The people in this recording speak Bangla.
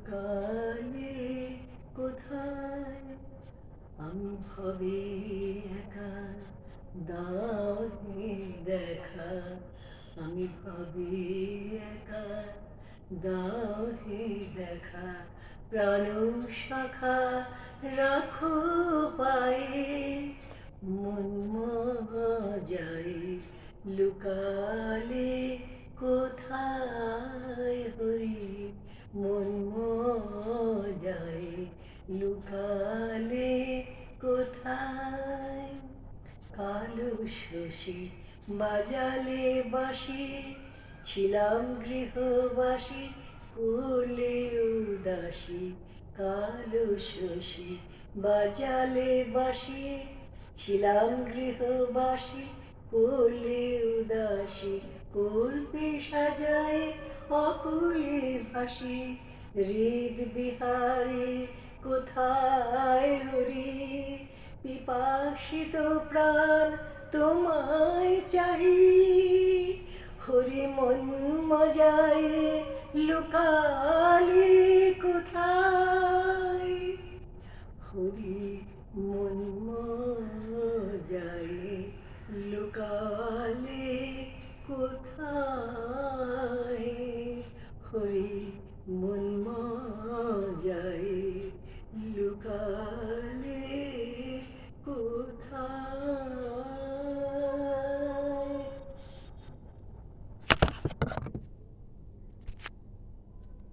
লুকালে কোথায় আমি ভবে একা, দাও হে দেখা। আমি ভবে একা, দাও হে দেখা। প্রাণ শাখা রাখো পায়ে, মন মজায় লুকালে কোথায় হরি, মন মজায় লুকালে কোথায়। কালো শশী বাজালে বাঁশি, ছিলাম গৃহবাসী কোলে উদাসী। কালো শশী বাজালে বাঁশি, ছিলাম গৃহবাসী কোলে উদাসী। কল্পে সাজায় অকুলে ভাসি, হৃদ বিহারে কোথায় হরি। পিপাসিত প্রাণ তোমায় চাহি, হরি মন মজায় লুকালে কোথায়। হরি মন মজায় লুকালে